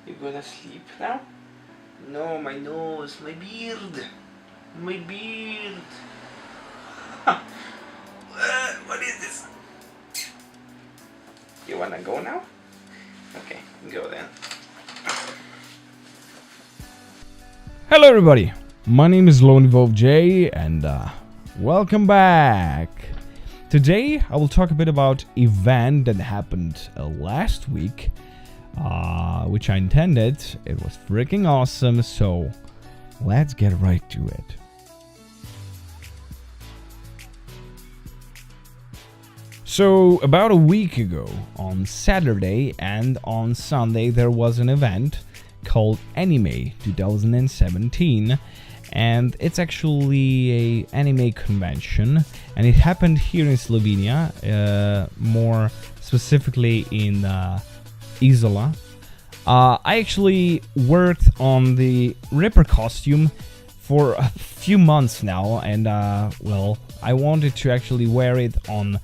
You gonna sleep now? No, my nose, my beard. My beard. What is this? You wanna go now? Okay, go then. Hello everybody, my name is Lone Wolf J and welcome back. Today I will talk a bit about event that happened last week, which I intended. It was freaking awesome, so let's get right to it. So about a week ago, on Saturday and on Sunday, there was an event called Anime 2017, and it's actually a anime convention, and it happened here in Slovenia, more specifically in Izola. I actually worked on the Ripper costume for a few months now, and well, I wanted to actually wear it on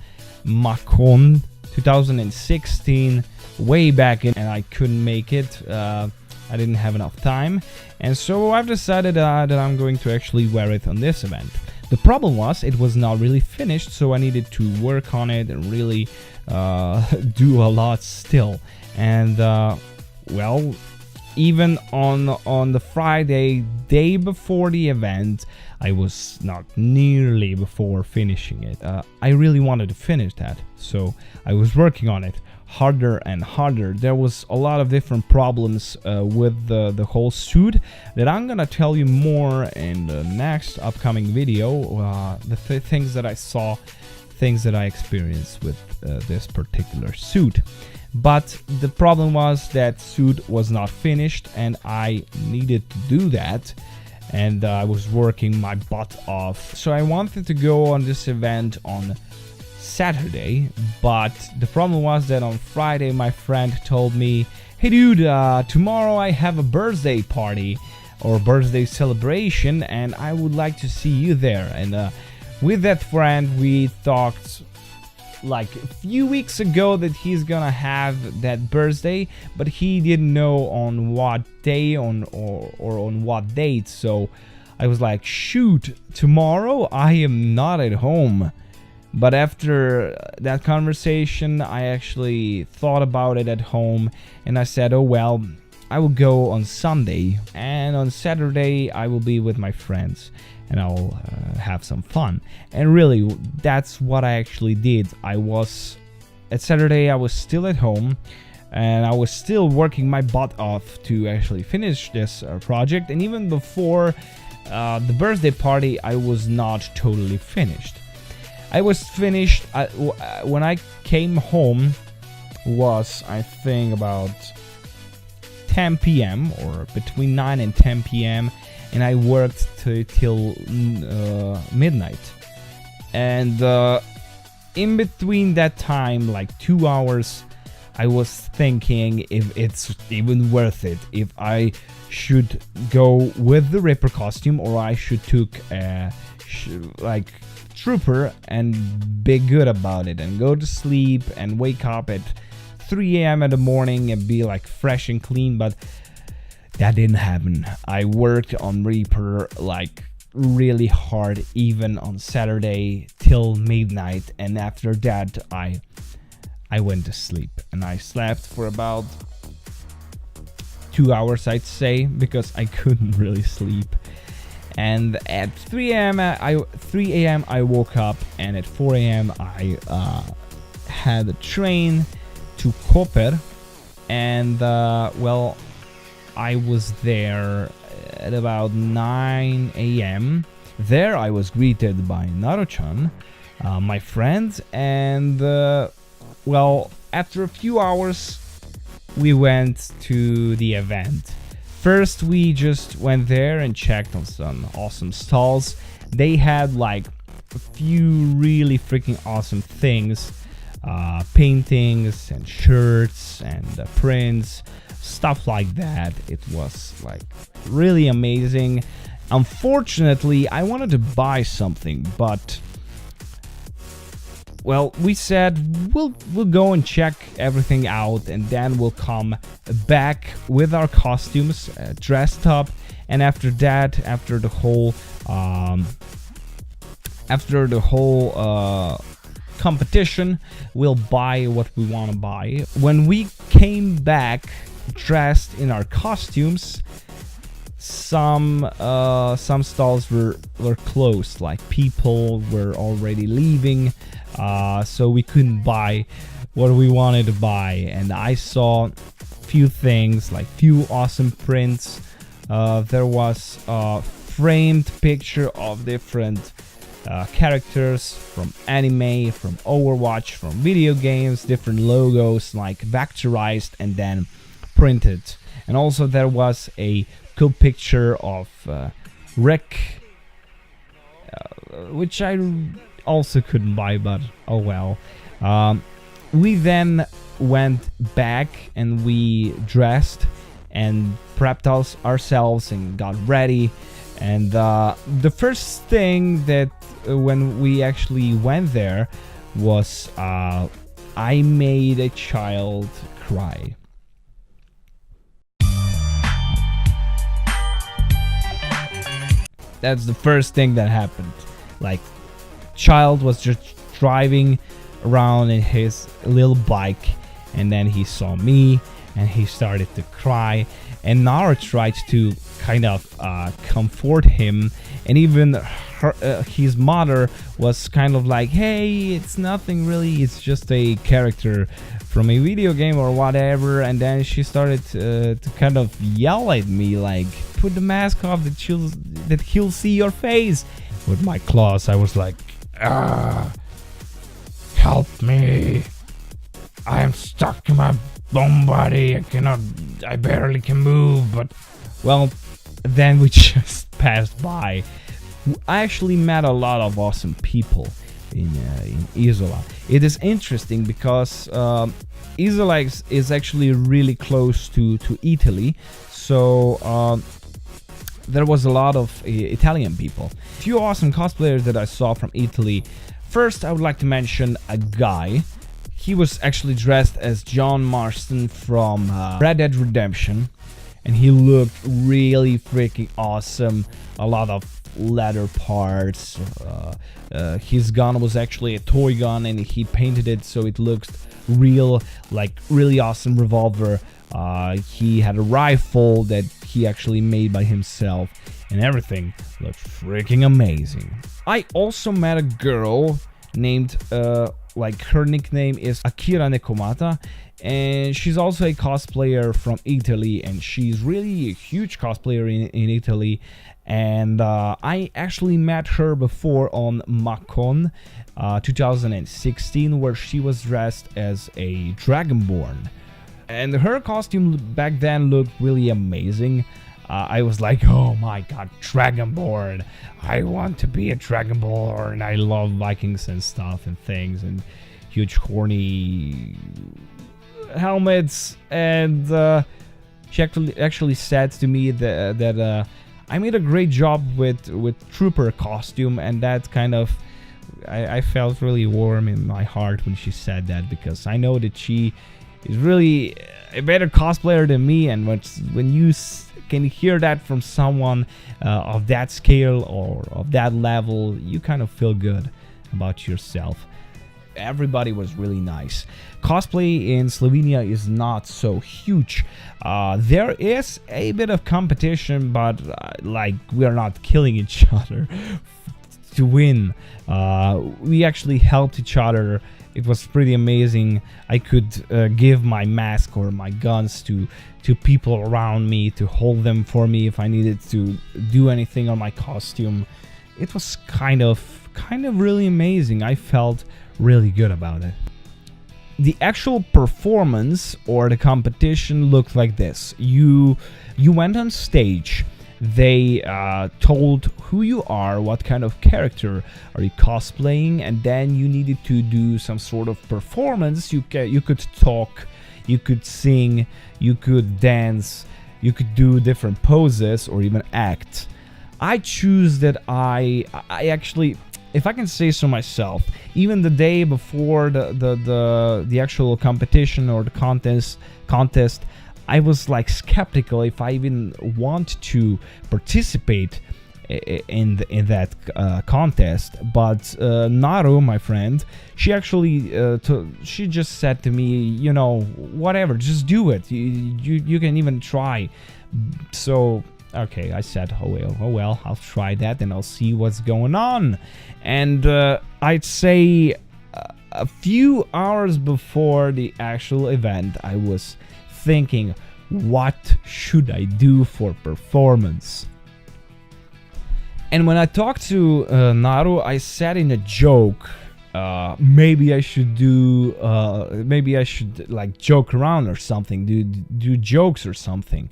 Macon 2016 way back in, and I couldn't make it. I didn't have enough time, and so I've decided that I'm going to actually wear it on this event. The problem was it was not really finished, so I needed to work on it and really do a lot still. And well, even on the Friday, day before the event, I was not nearly before finishing it. I really wanted to finish that, so I was working on it harder and harder. There was a lot of different problems with the whole suit that I'm gonna tell you more in the next upcoming video. The things that I saw, things that I experienced with this particular suit. But the problem was that suit was not finished, and I needed to do that, and I was working my butt off. So I wanted to go on this event on Saturday, but the problem was that on Friday my friend told me, hey dude, tomorrow I have a birthday party or birthday celebration, and I would like to see you there. And with that friend, we talked like a few weeks ago that he's gonna have that birthday, but he didn't know on what day or on what date. So I was like, shoot, tomorrow I am not at home. But after that conversation, I actually thought about it at home, and I said, oh well, I will go on Sunday, and on Saturday I will be with my friends and I'll have some fun. And really, that's what I actually did. At Saturday I was still at home, and I was still working my butt off to actually finish this project, and even before the birthday party I was not totally finished. I was finished when I came home. Was, I think, about 10 p.m. or between 9 and 10 p.m. and I worked till midnight. And in between that time, like 2 hours, I was thinking if it's even worth it, if I should go with the Ripper costume or I should took like Trooper and be good about it and go to sleep and wake up at 3 a.m. in the morning and be like fresh and clean. But that didn't happen. I worked on Reaper like really hard, even on Saturday till midnight, and after that I went to sleep, and I slept for about 2 hours, I'd say, because I couldn't really sleep. And at 3 a.m. I woke up, and at 4 a.m. I had a train to Koper, and well, I was there at about 9 a.m. There I was greeted by Naro-chan, my friend, and well, after a few hours we went to the event. First, we just went there and checked on some awesome stalls. They had like a few really freaking awesome things, paintings and shirts and prints, stuff like that. It was like really amazing. Unfortunately, I wanted to buy something, but well, we said we'll go and check everything out, and then we'll come back with our costumes, dressed up, and after that, after the whole competition, we'll buy what we want to buy. When we came back dressed in our costumes, some stalls were closed, like people were already leaving, so we couldn't buy what we wanted to buy. And I saw few things, like few awesome prints. There was a framed picture of different characters from anime, from Overwatch, from video games, different logos like vectorized and then printed. And also there was a cool picture of Rick, which I also couldn't buy, but oh well. We then went back and we dressed and prepped ourselves and got ready. And the first thing that when we actually went there was I made a child cry. That's the first thing that happened. Like, child was just driving around in his little bike, and then he saw me and he started to cry. And Nara tried to kind of comfort him, and even his mother was kind of like, hey, it's nothing really, it's just a character from a video game or whatever. And then she started to kind of yell at me like, put the mask off, that he'll see your face. With my claws I was like, help me, I am stuck in my bone body, I barely can move. But well, then we just passed by. I actually met a lot of awesome people in Isola. It is interesting because Isola is actually really close to Italy, so there was a lot of Italian people. A few awesome cosplayers that I saw from Italy. First, I would like to mention a guy. He was actually dressed as John Marston from Red Dead Redemption, and he looked really freaking awesome. A lot of leather parts. His gun was actually a toy gun, and he painted it so it looked real, like really awesome revolver. He had a rifle that he actually made by himself, and everything looked freaking amazing. I also met a girl named like her nickname is Akira Nekomata, and she's also a cosplayer from Italy, and she's really a huge cosplayer in Italy. And I actually met her before on Macon 2016, where she was dressed as a Dragonborn, and her costume back then looked really amazing. I was like, oh my god, Dragonborn, I want to be a Dragonborn. I love Vikings and stuff and things, and huge horny helmets. And she actually said to me that I made a great job with Trooper costume, and that kind of, I felt really warm in my heart when she said that, because I know that she is really a better cosplayer than me, and when you can hear that from someone of that scale or of that level, you kind of feel good about yourself. Everybody was really nice. Cosplay in Slovenia is not so huge. There is a bit of competition, but like, we are not killing each other to win. We actually helped each other. It was pretty amazing. I could give my mask or my guns to people around me to hold them for me if I needed to do anything on my costume. It was kind of really amazing. I felt really good about it. The actual performance or the competition looked like this. You went on stage. They told who you are, what kind of character are you cosplaying, and then you needed to do some sort of performance. You could talk, you could sing, you could dance, you could do different poses or even act. I choose that I actually if I can say so myself, even the day before the actual competition or the contest, I was like skeptical if I even want to participate in that contest. But Naru, my friend, she actually she just said to me, you know, whatever, just do it. You can even try. So okay, I said, oh well, I'll try that and I'll see what's going on. And I'd say a few hours before the actual event, I was thinking, what should I do for performance? And when I talked to Naru, I said in a joke, maybe I should do, maybe I should like joke around or something, do jokes or something.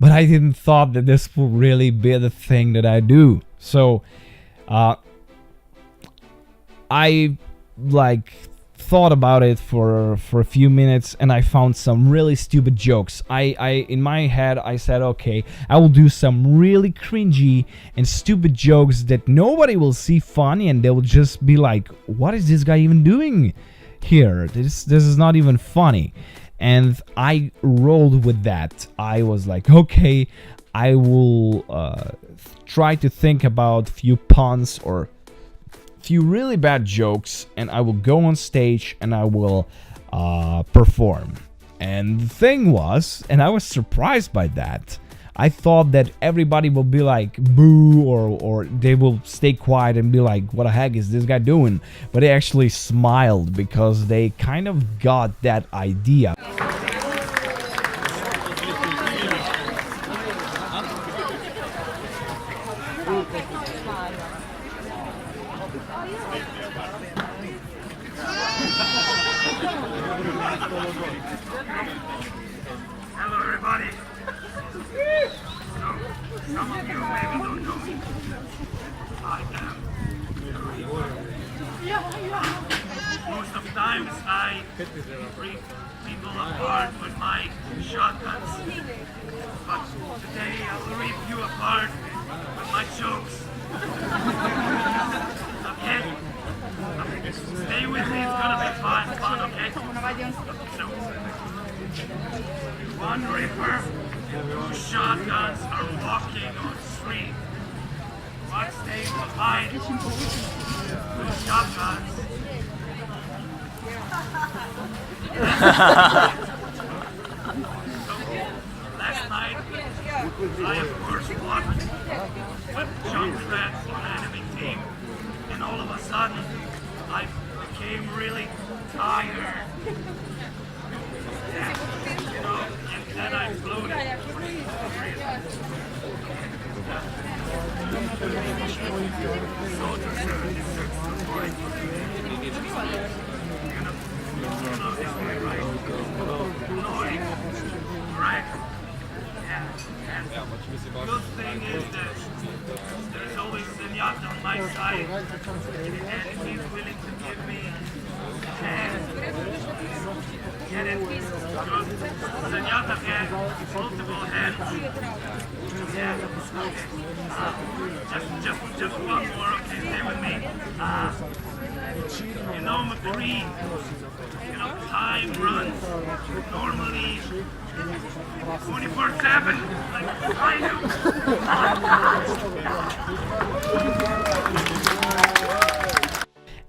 But I didn't thought that this would really be the thing that I do. So I like thought about it for a few minutes, and I found some really stupid jokes. I in my head I said, okay, I will do some really cringy and stupid jokes that nobody will see funny, and they will just be like, what is this guy even doing here? This is not even funny. And I rolled with that. I was like, okay, I will try to think about few puns or few really bad jokes, and I will go on stage and I will perform. And the thing was, and I was surprised by that, I thought that everybody will be like boo, or they will stay quiet and be like, what the heck is this guy doing? But they actually smiled because they kind of got that idea. Hello everybody! Some of you maybe don't know me. I am most of the times I rip people apart with my shotguns. But today I will rip you apart with my jokes. Okay? Stay with me, it's gonna be fun, okay? So, one ripper and two shotguns are walking on the street. One stays behind two shotguns. So, last night, I of course walked with jump threats on the enemy team, and all of a sudden, I became really tired. Yeah, you know, and then I exploded. Soldier service is support. You know this way, right? Annoying. Right. Yeah. And the good thing is that there's always Zenyatta on my side, and he's willing to give me a hand. Get it? Because Zenyatta has multiple hands. Yeah. Okay. Just one more. Okay, stay with me. You know, McCree. You know, time runs normally 24/7. Like I do.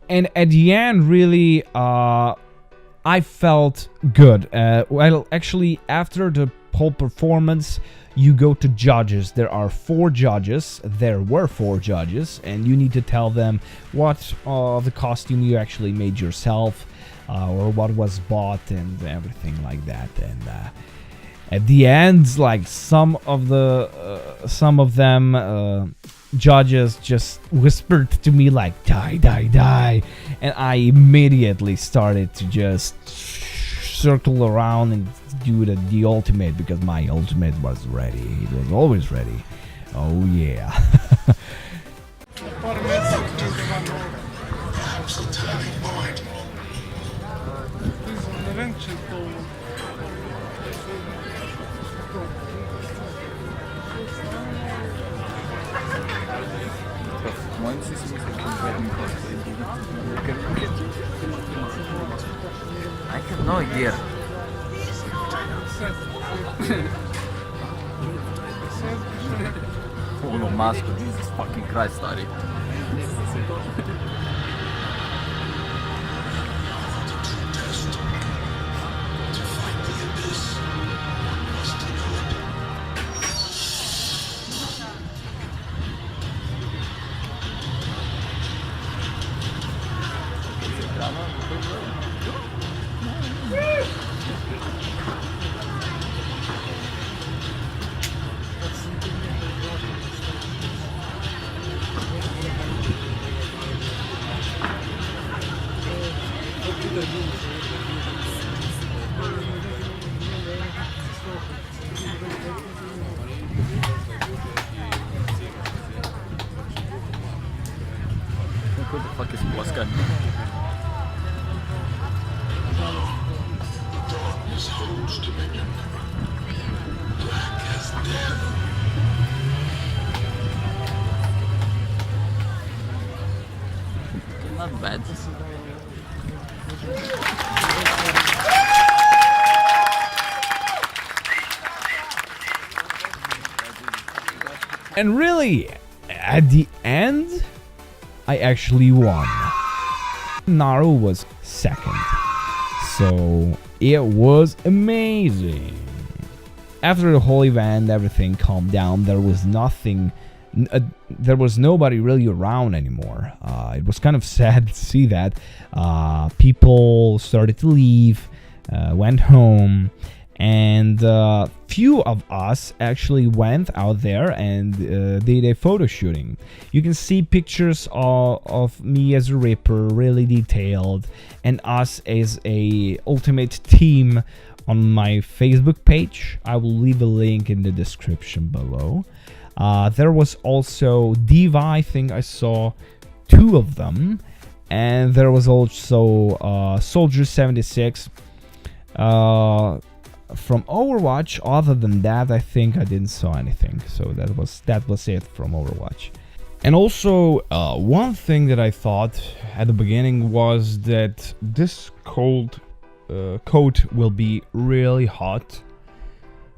And at the end, really, I felt good. Well, actually, after the whole performance, you go to judges. There are 4 judges. There were 4 judges, and you need to tell them what of the costume you actually made yourself, or what was bought, and everything like that. And at the end, like some of them judges just whispered to me like, die, die, die, and I immediately started to just circle around and do the ultimate, because my ultimate was ready. It was always ready. Oh yeah. I have no idea. Oh no, mask, Jesus fucking Christ, Ari. Who the fuck is Waska? Not bad. And really, at the end, I actually won. Naru was second. So it was amazing. After the whole event, everything calmed down. There was nothing, there was nobody really around anymore. It was kind of sad to see that. People started to leave, went home, and few of us actually went out there and did a photo shooting. You can see pictures of me as a Ripper, really detailed, and us as a ultimate team on my Facebook page. I will leave a link in the description below. There was also Diva, I think I saw 2 of them, and there was also Soldier 76 from Overwatch. Other than that, I think I didn't saw anything. So that was it from Overwatch. And also one thing that I thought at the beginning was that this coat will be really hot,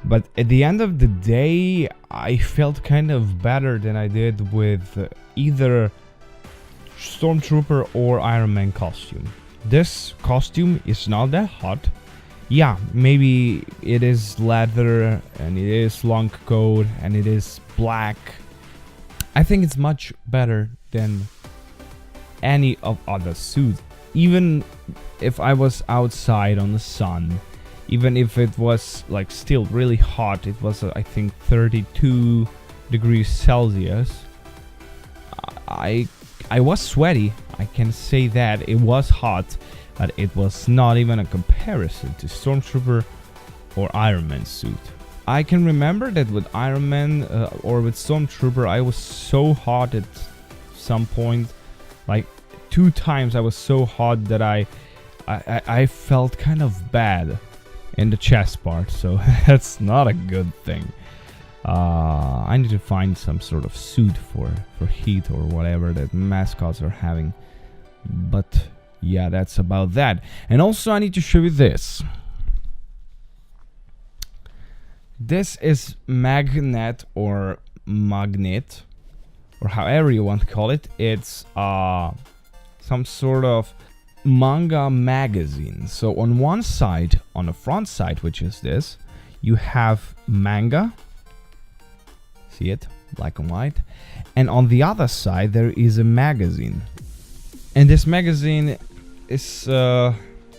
but at the end of the day I felt kind of better than I did with either Stormtrooper or Iron Man costume. This costume is not that hot. Yeah, maybe it is leather and it is long coat and it is black. I think it's much better than any of other suits. Even if I was outside on the sun, even if it was like still really hot, it was I think 32 degrees Celsius. I was sweaty, I can say that. It was hot, but it was not even a comparison to Stormtrooper or Iron Man suit. I can remember that with Iron Man or with Stormtrooper, I was so hot at some point. Like 2 times I was so hot that I felt kind of bad in the chest part, so that's not a good thing. I need to find some sort of suit for heat or whatever that mascots are having. But yeah, that's about that. And also I need to show you this. This is magnet or magnet, or however you want to call it. It's some sort of manga magazine. So on one side, on the front side, which is this, you have manga. See it? Black and white. And on the other side, there is a magazine. And this magazine is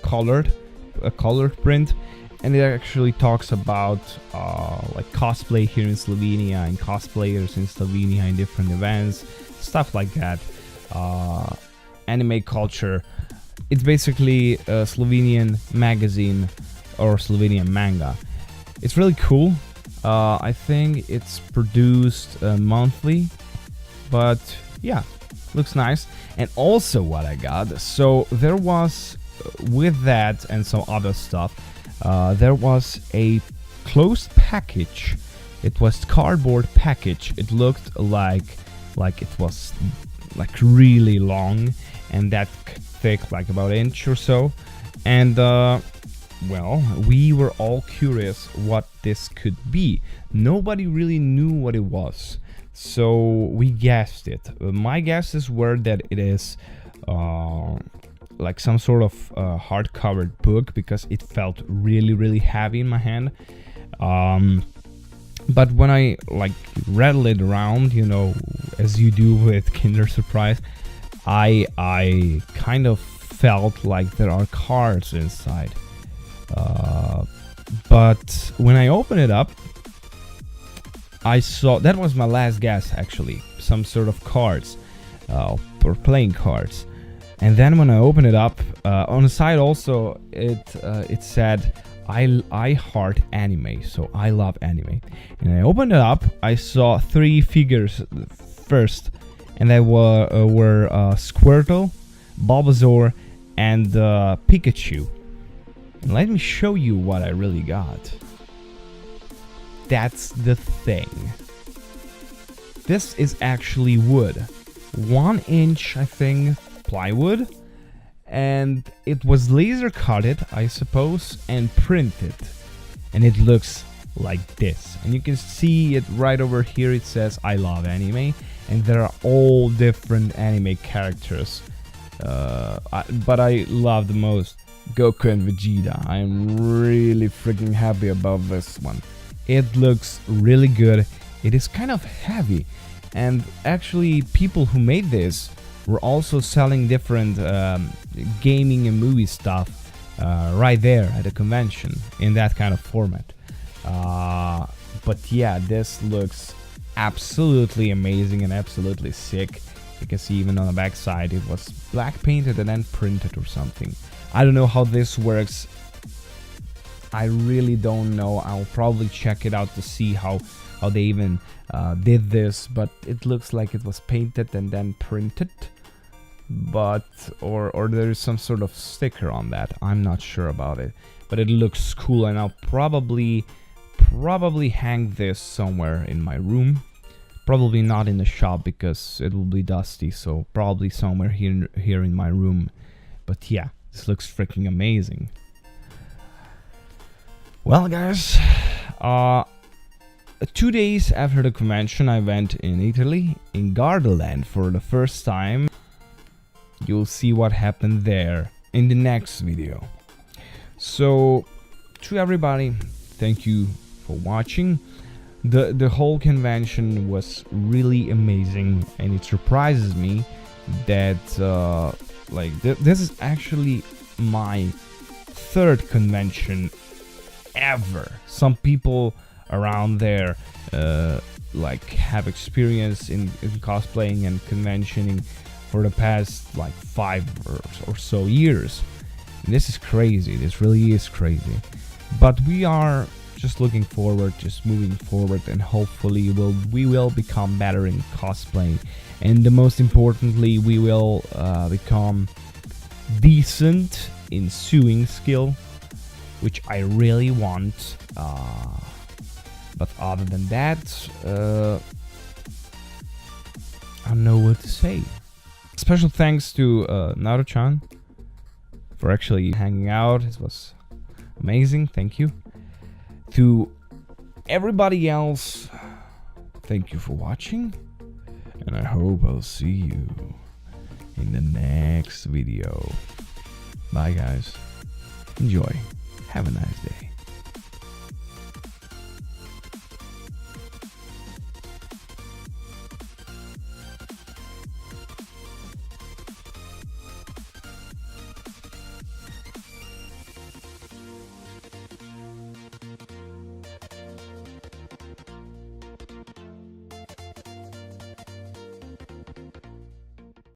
colored, a colored print. And it actually talks about like cosplay here in Slovenia and cosplayers in Slovenia in different events, stuff like that. Anime culture. It's basically a Slovenian magazine or Slovenian manga. It's really cool. I think it's produced monthly, but yeah, looks nice. And also what I got, so there was with that and some other stuff, there was a closed package. It was cardboard package. It looked like it was like really long and that thick, like about an inch or so. And well, we were all curious what this could be. Nobody really knew what it was, so we guessed it. My guesses were that it is like some sort of hard-covered book, because it felt really heavy in my hand. But when I like rattle it around, you know, as you do with Kinder Surprise, I kind of felt like there are cards inside. But when I opened it up, I saw, that was my last guess actually, some sort of cards, or playing cards. And then when I opened it up, on the side also it said I heart anime, so I love anime. And I opened it up, I saw 3 figures first, and they were Squirtle, Bulbasaur, and Pikachu. And let me show you what I really got. That's the thing. This is actually wood. 1 inch, I think, plywood. And it was laser cutted, I suppose, and printed. And it looks like this. And you can see it right over here. It says I love anime. And there are all different anime characters. But I love the most Goku and Vegeta. I'm really freaking happy about this one. It looks really good. It is kind of heavy. And actually, people who made this were also selling different gaming and movie stuff right there at the convention in that kind of format. But yeah, this looks absolutely amazing and absolutely sick. You can see even on the back side it was black painted and then printed or something. I don't know how this works. I really don't know. I'll probably check it out to see how they even did this, but it looks like it was painted and then printed. But or there is some sort of sticker on that. I'm not sure about it, but it looks cool, and I'll probably hang this somewhere in my room. Probably not in the shop because it will be dusty, so probably somewhere here in my room. But yeah, this looks freaking amazing. Well, guys, 2 days after the convention, I went in Italy, in Gardaland for the first time. You'll see what happened there in the next video. So, to everybody, thank you for watching. The whole convention was really amazing, and it surprises me that this is actually my 3rd convention ever. Some people around there like have experience in cosplaying and conventioning for the past like 5 or so years. And this is crazy. This really is crazy. But we are just looking forward, just moving forward, and hopefully we will become better in cosplay, and the most importantly, we will become decent in sewing skill, which I really want. But other than that, I don't know what to say. Special thanks to Naruto-chan for actually hanging out. It was amazing. Thank you. To everybody else, thank you for watching, and I hope I'll see you in the next video. Bye, guys. Enjoy. Have a nice day.